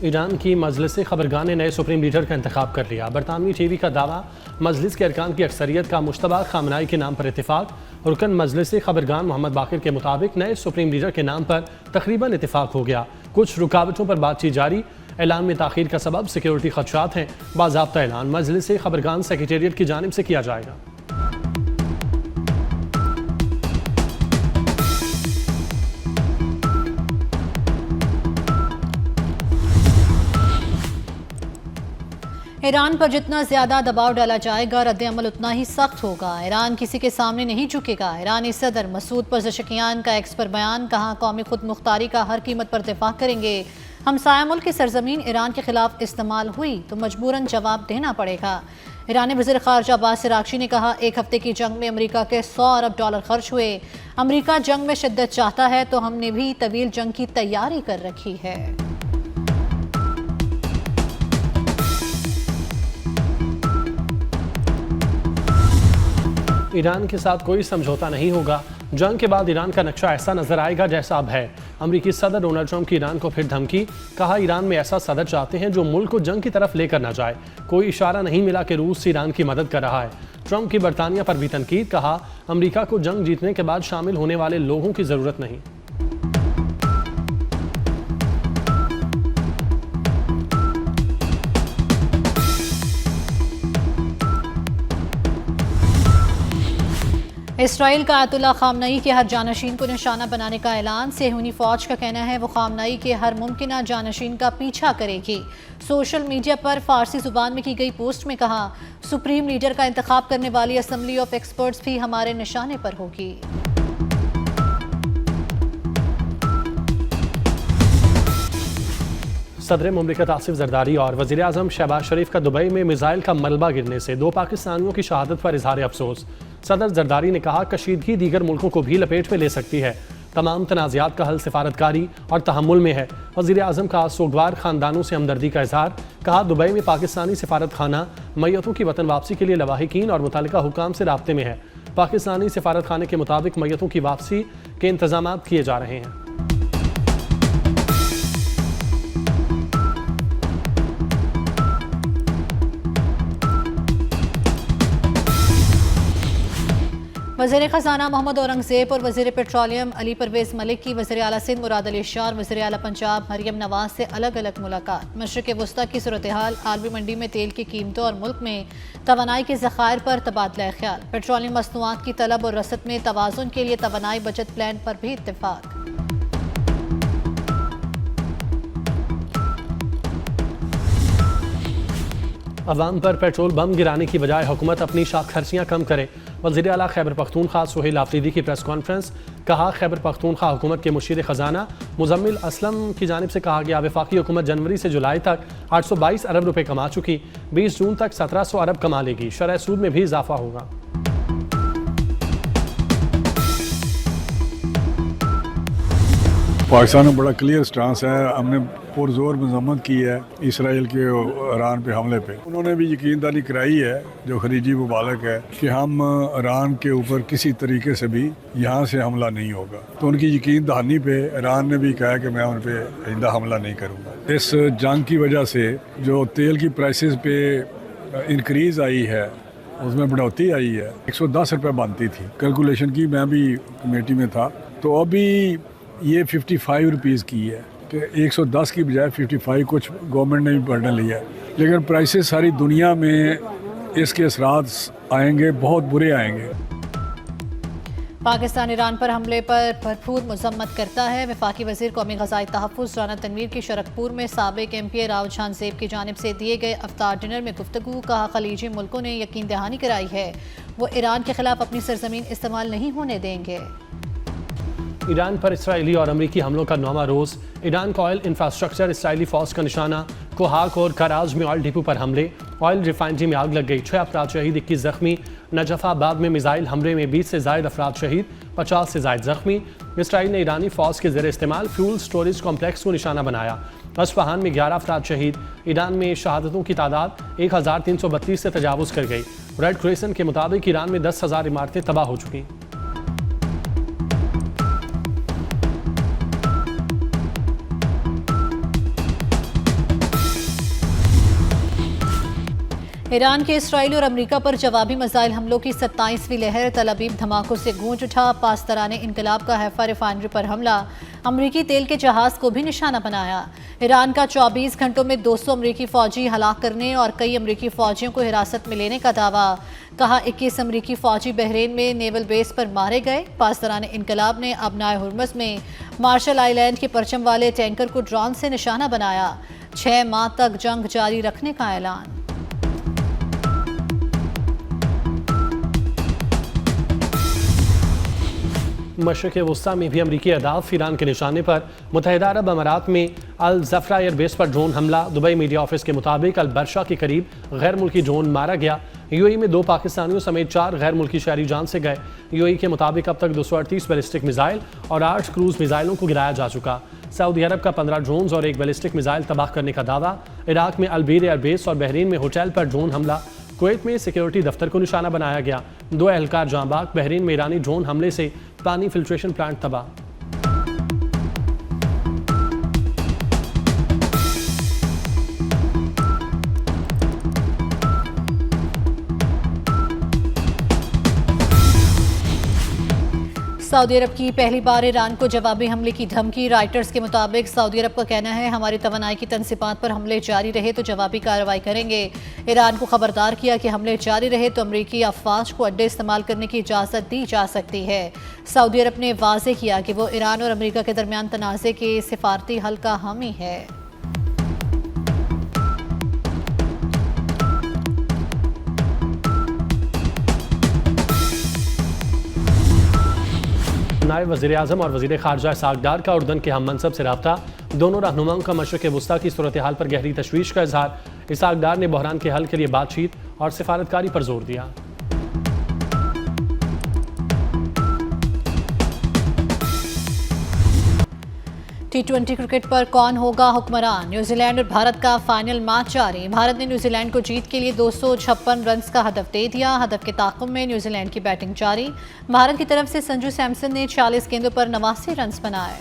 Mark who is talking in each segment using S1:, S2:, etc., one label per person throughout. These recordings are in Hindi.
S1: ईरान की मजलिस खबरगान ने नए सुप्रीम लीडर का इंतखाब कर लिया। बरतानवी टीवी का दावा, मजलिस के अरकान की अक्सरियत का मुश्तबा खामनाई के नाम पर इत्तेफाक। रुकन मजलिस खबरगान मोहम्मद बाकिर के मुताबिक नए सुप्रीम लीडर के नाम पर तकरीबन इत्तेफाक हो गया। कुछ रुकावटों पर बातचीत जारी। ऐलान में ताखीर का सबब सिक्योरिटी खदशात हैं। बाज़ाब्ता ऐलान मजलिस खबरगान सेक्रेटेरिएट की जानिब से किया जाएगा।
S2: ईरान पर जितना ज्यादा दबाव डाला जाएगा, रद्द-ए-अमल उतना ही सख्त होगा। ईरान किसी के सामने नहीं झुकेगा। ईरानी सदर मसूद पज़ेशकियान का एक्स पर बयान, कहा कौमी खुद मुख्तारी का हर कीमत पर दिफा करेंगे। हमसाया मुल्क की सरजमीन ईरान के खिलाफ इस्तेमाल हुई तो मजबूरन जवाब देना पड़ेगा। ईरानी वज़ीर ख़ारिजा अब्बास अराग़ची ने कहा, एक हफ्ते की जंग में अमरीका के $100 अरब खर्च हुए। अमरीका जंग में शिद्दत चाहता है तो हमने भी तवील जंग की तैयारी कर रखी है।
S1: ईरान के साथ कोई समझौता नहीं होगा। जंग के बाद ईरान का नक्शा ऐसा नजर आएगा जैसा अब है। अमेरिकी सदर डोनाल्ड ट्रंप की ईरान को फिर धमकी, कहा ईरान में ऐसा सदर चाहते हैं जो मुल्क को जंग की तरफ लेकर ना जाए। कोई इशारा नहीं मिला कि रूस ईरान की मदद कर रहा है। ट्रंप की बरतानिया पर भी तनकीद, कहा अमेरिका को जंग जीतने के बाद शामिल होने वाले लोगों की जरूरत नहीं।
S2: इसराइल का आयतुल्लाह खामनई के हर जानशीन को निशाना बनाने का ऐलान। सेहूनी फौज का कहना है वो खामनई के हर मुमकिन जानशीन का पीछा करेगी। सोशल मीडिया पर फारसी जुबान में की गई पोस्ट में कहा, सुप्रीम लीडर का इंतखाब करने वाली असेंबली ऑफ एक्सपर्ट्स भी हमारे निशाने पर होगी।
S1: सदर मुमलिकत आसिफ जरदारी और वज़ीर आज़म शहबाज शरीफ का दुबई में मिसाइल का मलबा गिरने से 2 पाकिस्तानियों की शहादत पर इजहार अफसोस। सदर जरदारी ने कहा, कशीदगी दीगर मुल्कों को भी लपेट में ले सकती है। तमाम तनाज़ात का हल सिफारतकारी और तहम्मुल में है। वज़ीर आज़म का सोगवार ख़ानदानों से हमदर्दी का इजहार, कहा दुबई में पाकिस्तानी सिफारत खाना मैयतों की वतन वापसी के लिए लवाहिकीन और मुतल्लिका हुकाम से राब्ते में है। पाकिस्तानी सिफारत खाने के मुताबिक मैयतों की वापसी के इंतजाम किए जा रहे हैं।
S2: वज़ीर ख़ज़ाना मोहम्मद औरंगज़ेब और वज़ीर पेट्रोलियम अली परवेज़ मलिक की वज़ीर आला सिंध मुराद अली शाह और वज़ीर आला पंजाब मरियम नवाज से अलग अलग मुलाकात। मशरिक़ वस्ता की सूरत हाल, आलमी मंडी में तेल की कीमतों और मुल्क में तवानाई के ज़खायर पर तबादला ख्याल। पेट्रोलियम मसनूआत की तलब और रसद में तवाज़ुन के लिए तवानाई बचत प्लान पर भी इत्तेफाक।
S1: अवाम पर पेट्रोल बम गिराने की बजाय हुकूमत अपनी शाख खर्चियाँ कम करे। वज़ीर आला खैबर पख्तूनख्वा सुहेल आफरीदी की प्रेस कॉन्फ्रेंस, कहा खैबर पख्तूनख्वा हुकूमत के मुशीर ख़जाना मुज़म्मिल असलम की जानिब से कहा गया, वफाकी हुकूमत जनवरी से जुलाई तक 822 अरब रुपये कमा चुकी, 20 जून तक 1700 अरब कमा लेगी। शरह सूद में भी इजाफा होगा।
S3: पाकिस्तान में बड़ा क्लियर स्टांस है। हमने पुरजोर मजम्मत की है इसराइल के ईरान पे हमले पे। उन्होंने भी यकीनदारी कराई है, जो खलीजी मुबालक है, कि हम ईरान के ऊपर किसी तरीके से भी यहाँ से हमला नहीं होगा। तो उनकी यकीन दहानी पे ईरान ने भी कहा कि मैं उन पे आइंदा हमला नहीं करूँगा। इस जंग की वजह से जो तेल की प्राइसेस पे इंक्रीज़ आई है, उसमें बढ़ोतरी आई है। 110 रुपये बनती थी कैलकुलेशन की, मैं भी कमेटी में था। तो अभी ये 55 रुपीज़ की है कि 110 की बजाय 55 कुछ गवर्नमेंट ने भी बढ़ने लिया है। लेकिन प्राइसेस सारी दुनिया में इसके असरात आएंगे, बहुत बुरे आएंगे।
S2: पाकिस्तान ईरान पर हमले पर भरपूर मजम्मत करता है। वफाकी वज़ीर कौमी ग़ज़ाई तहफ़्फ़ुज़ राना तनवीर की शरकपुर में साबिक MP राव छानसेब की जानिब से दिए गए अफ्तार डिनर में गुफ्तगू, कहा खलीजी मुल्कों ने यकीन दहानी कराई है वो ईरान के खिलाफ अपनी सरजमीन इस्तेमाल नहीं होने देंगे।
S1: ईरान पर इसराइली और अमरीकी हमलों का 9वां रोज़। ईरान का ऑयल इंफ्रास्ट्रक्चर इसराइली फौज का निशाना। कोहाक और कराज में ऑयल डिपो पर हमले, ऑयल रिफाइनरी में आग लग गई, 6 अफराद शहीद, 21 जख्मी। नजफाबाद में मिसाइल हमले में 20 से ज़ायद अफराद शहीद, 50 से ज़ायद जख्मी। इसराइल ने ईरानी फौज के ज़ेर इस्तेमाल फ्यूल स्टोरेज कॉम्प्लेक्स को निशाना बनाया। अस्फहान में 11 अफराद शहीद। ईरान में शहादतों की तादाद 1332 से तजावुज़ कर गई। रेड क्रेसेंट के मुताबिक ईरान में 10,000 इमारतें तबाह हो चुकी।
S2: ईरान के इसराइल और अमेरिका पर जवाबी मिसाइल हमलों की 27वीं लहर तल अबीब धमाकों से गूंज उठा। पासदाराने इनकलाब का हैफा रिफाइनरी पर हमला, अमरीकी तेल के जहाज को भी निशाना बनाया। ईरान का 24 घंटों में 200 अमरीकी फौजी हलाक करने और कई अमरीकी फौजियों को हिरासत में लेने का दावा। कहा 21 अमरीकी फौजी बहरीन में नेवल बेस पर मारे गए। पासदाराने इनकलाब ने अबनाए हुर्मुज़ में मार्शल आइलैंड के परचम वाले टैंकर को ड्रोन से निशाना बनाया। 6 माह तक जंग जारी रखने का ऐलान।
S1: मशरक़ वस्ता में भी अमरीकी अहदाफ ईरान के निशाने पर। मुत्तहिदा अरब अमारात में अल ज़फ़रा एयरबेस पर ड्रोन हमला। दुबई मीडिया ऑफिस के मुताबिक अल बरशा के करीब गैर मुल्की ड्रोन मारा गया। यूएई में 2 पाकिस्तानियों समेत 4 गैर मुल्की शहरी जान से गए। यूएई के मुताबिक अब तक 238 बैलिस्टिक मिसाइल और 8 क्रूज मिसाइलों को गिराया जा चुका। सऊदी अरब का 15 ड्रोन और 1 बैलिस्टिक मिसाइल तबाह करने का दावा। इराक में अलबीर एयरबेस और बहरीन में होटल पर ड्रोन हमला। कुवैत में सिक्योरिटी दफ्तर को निशाना बनाया गया। 2 एहलकार जाँ बाग। बहरीन में ईरानी ड्रोन हमले से पानी फिल्ट्रेशन प्लांट तबाह।
S2: सऊदी अरब की पहली बार ईरान को जवाबी हमले की धमकी। राइटर्स के मुताबिक सऊदी अरब का कहना है, हमारी तवानाई की तनसीबात पर हमले जारी रहे तो जवाबी कार्रवाई करेंगे। ईरान को खबरदार किया कि हमले जारी रहे तो अमरीकी अफवाज को अड्डे इस्तेमाल करने की इजाज़त दी जा सकती है। सऊदी अरब ने वाज़े किया कि वो ईरान और अमरीका के दरमियान तनाज़े के सिफारती हल का हामी है।
S1: नायब वज़ीर आज़म और वज़ीर ख़ारजा इसहाक़ डार का उर्दन के हम मनसब से रब्ता। दोनों रहनुमाओं का मशरक़ वस्ता की सूरत हाल पर गहरी तशवीश का इजहार। इसहाक़ डार ने बहरान के हल के लिए बातचीत और सिफारतकारी पर जोर दिया।
S2: T20 क्रिकेट पर कौन होगा हुक्मरान। न्यूजीलैंड और भारत का फाइनल मैच जारी। भारत ने न्यूजीलैंड को जीत के लिए 256 रन का हदफ दे दिया। हदफ के ताक़ुब में न्यूजीलैंड की बैटिंग जारी। भारत की तरफ से संजू सैमसन ने 40 गेंदों पर 89 रन बनाए।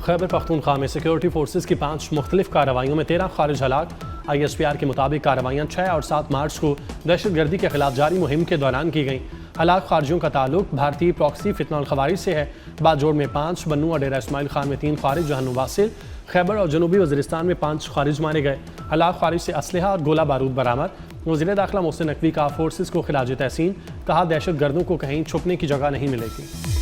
S1: खैबर पख्तूनख्वा में सिक्योरिटी फोर्सेज की 5 मुख्तलिफ कार्रवाइयों में 13 खारिज हलाक। ISPR के मुताबिक कार्रवाइयाँ 6 और 7 मार्च को दहशतगर्दी के खिलाफ जारी मुहिम के दौरान की गई। हलाक खारिजियों का ताल्लुक भारतीय प्रॉक्सी फितनल खवारिज से है। बाजोड़ में 5, बन्नू और डेरा इस्माइल खान में 3 खारिज, जहां वासिल, खैबर और जनूबी वज़ीरिस्तान में 5 खारिज मारे गए। हलाक खारिज से असलहा और गोला बारूद बरामद। वज़ीर दाखिला मोहसिन नकवी का फोर्सेज को खिराज तहसीन। कहा दहशत गर्दों को कहीं छुपने की जगह नहीं मिलेगी।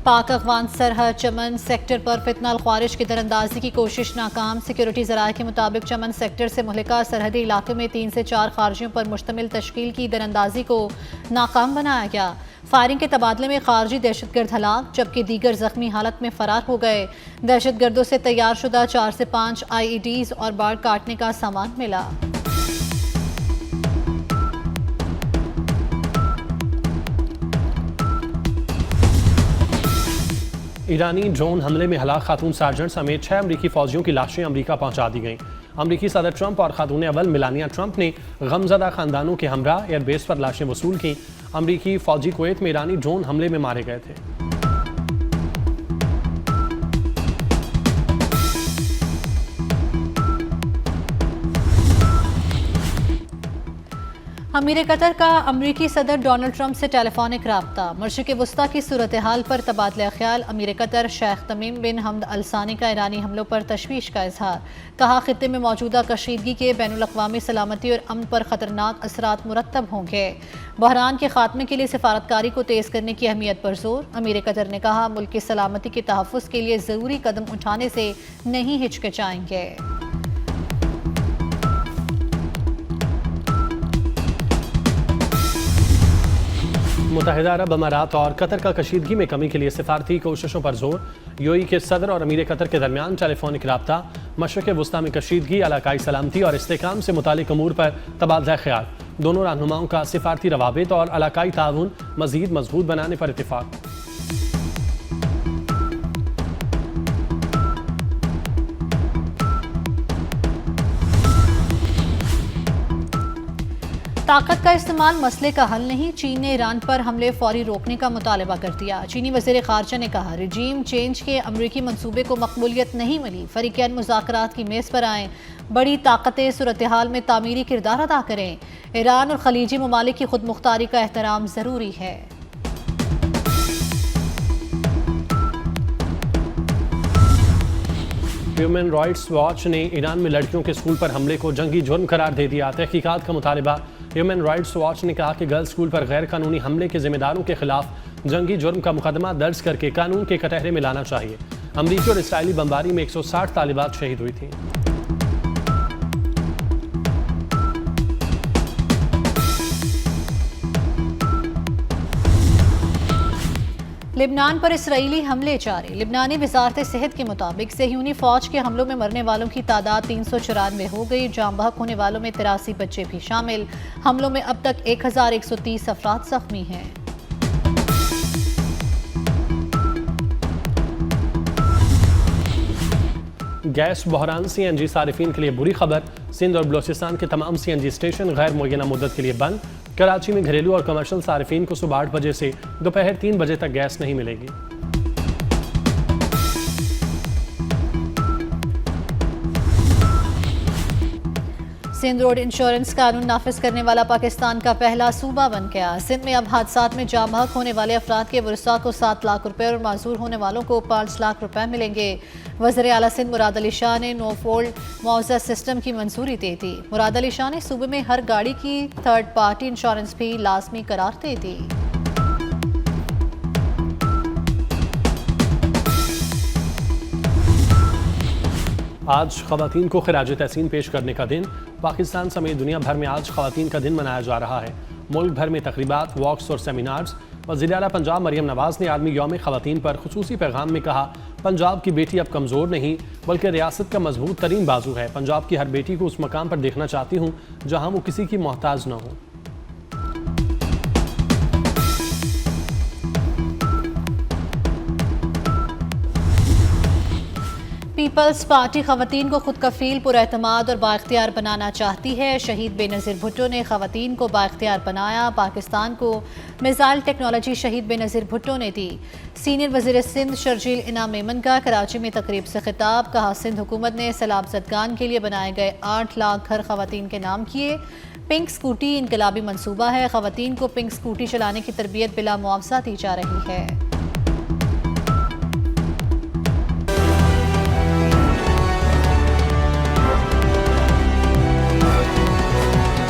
S2: पाक अफगान सरहद चमन सेक्टर पर फितनल ख्वारिज की दरअंदाजी की कोशिश नाकाम। सिक्योरिटी ज़राए के मुताबिक चमन सेक्टर से मुहलिका सरहदी इलाके में 3 से 4 खारजियों पर मुश्तमिल तश्कील की दरअंदाजी को नाकाम बनाया गया। फायरिंग के तबादले में खारजी दहशतगर्द हलाक, जबकि दीगर जख्मी हालत में फरार हो गए। दहशतगर्दों से तैयार शुदा 4 से 5 IEDs और बाढ़ काटने का सामान मिला।
S1: ईरानी ड्रोन हमले में हलाक खातून सार्जेंट समेत 6 अमरीकी फौजियों की लाशें अमरीका पहुंचा दी गईं। अमरीकी सदर ट्रंप और खातून अव्वल मिलानिया ट्रंप ने गमजदा खानदानों के हमरा एयरबेस पर लाशें वसूल की। अमरीकी फौजी कुवैत में ईरानी ड्रोन हमले में मारे गए थे।
S2: अमीर कतर का अमरीकी सदर डोनाल्ड ट्रंप से टेलीफोनिक राब्ता। मशरिक़ वस्ता की सूरत हाल पर तबादला ख्याल। अमीर कतर शेख तमीम बिन हमद अल सानी का ईरानी हमलों पर तशवीश का इजहार। कहा खित्ते में मौजूदा कशीदगी के बैनुल-अक़वामी सलामती और अमन पर खतरनाक असरात मुरत्तब होंगे। बहरान के खात्मे के लिए सिफारतकारी को तेज़ करने की अहमियत पर जोर। अमीर कतर ने कहा मुल्क की सलामती के तहफ़्फ़ुज़ के लिए ज़रूरी कदम उठाने से नहीं हिचकिचाएंगे।
S1: मुत्तहिदा अरब अमारात और कतर का कशीदगी में कमी के लिए सिफारती कोशिशों पर जोर। यूएई के सदर और अमीर कतर के दरमियान टेलीफोनिक राब्ता। मशरक़ वस्ता में कशीदगी, इलाकाई सलामती और इस्तेहकाम से मुतालिक अमूर पर तबादला ख्याल। दोनों रहनुमाओं का सिफारती रवाबित और इलाकाई ताउन मज़ीद मजबूत बनाने पर इत्तिफाक।
S2: ताकत का इस्तेमाल मसले का हल नहीं, चीन ने ईरान पर हमले फौरी रोकने का मुतालबा कर दिया। चीनी वज़ीर ख़ारजा ने कहा, रिजीम चेंज के अमरीकी मंसूबे को मकबूलियत नहीं मिली, फरीक़ैन मुज़ाकरात की मेज़ पर आएँ, बड़ी ताकतें सूरत हाल में तामीरी किरदार अदा करें। ईरान और खलीजी ममालिक की खुद मुख्तारी का एहतराम ज़रूरी है।
S1: ह्यूमन राइट्स वॉच ने ईरान में लड़कियों के स्कूल पर हमले को जंगी जुर्म करार दे दिया। तहकीकात का मुतालबा। ह्यूमन राइट्स वॉच ने कहा कि गर्ल्स स्कूल पर गैर कानूनी हमले के जिम्मेदारों के खिलाफ जंगी जुर्म का मुकदमा दर्ज करके कानून के कटहरे में लाना चाहिए। अमरीकी और इसराइली बमबारी में 160 तालिबात शहीद हुई थी।
S2: लिबनान पर इसराइली हमले जारी। लिबनानी वजारत सेहत के मुताबिक सेहूनी फौज के हमलों में मरने वालों की तादाद 394 हो गई। जाम बहक होने वालों में 83 बच्चे भी शामिल। हमलों में अब तक 1130 अफराद जख्मी हैं।
S1: गैस बहरान CNG सारिफिन के लिए बुरी खबर। सिंध और बलोचिस्तान के तमाम CNG स्टेशन गैर मुअय्यना मुद्दत के लिए बंद। कराची में घरेलू और कमर्शियल सारिफिन को सुबह 8 बजे से दोपहर 3 बजे तक गैस नहीं मिलेगी।
S2: सिंध रोड इंश्योरेंस कानून नाफिज करने वाला पाकिस्तान का पहला सूबा बन गया। सिंध में अब हादसात में जाम बहक होने वाले अफराद के वरसा को 7 लाख रुपए और माजूर होने वालों को 5 लाख रुपए मिलेंगे। वज़ीर आला सिंध मुराद अली शाह ने नो फॉल्ट मुआवजा सिस्टम की मंजूरी दे दी। मुराद अली शाह ने सूबे में हर गाड़ी की थर्ड पार्टी इंश्योरेंस भी लाजमी करार दे दी।
S1: आज ख़वातीन को खिराज तहसीन पेश करने का दिन। पाकिस्तान समेत दुनिया भर में आज ख़वातीन का दिन मनाया जा रहा है। मुल्क भर में तकरीबात, वॉक्स और सेमिनार्स। वज़ीर आला पंजाब मरियम नवाज़ ने आलमी यौम ख़वातीन पर खुसूसी पैगाम में कहा, पंजाब की बेटी अब कमज़ोर नहीं बल्कि रियासत का मजबूत तरीन बाजू है। पंजाब की हर बेटी को उस मकाम पर देखना चाहती हूँ जहाँ वो किसी की मोहताज न हो।
S2: पीपल्स पार्टी खवातीन को खुद कफील, पुरएतमाद और बाइख्तियार बनाना चाहती है। शहीद बेनज़ीर भुट्टो ने खवातीन को बाइख्तियार बनाया। पाकिस्तान को मिसाइल टेक्नोलॉजी शहीद बेनज़ीर भुट्टो ने दी। सीनियर वज़ीर सिंध शर्जील इनाम मेमन का कराची में तकरीब से खिताब। कहा, सिंध हुकूमत ने सैलाब ज़दगान के लिए बनाए गए 8 लाख घर खवातीन के नाम किए। पिंक स्कूटी इनकलाबी मनसूबा है। खवातीन को पिंक स्कूटी चलाने की तरबियत बिला मुआवजा दी जा रही है।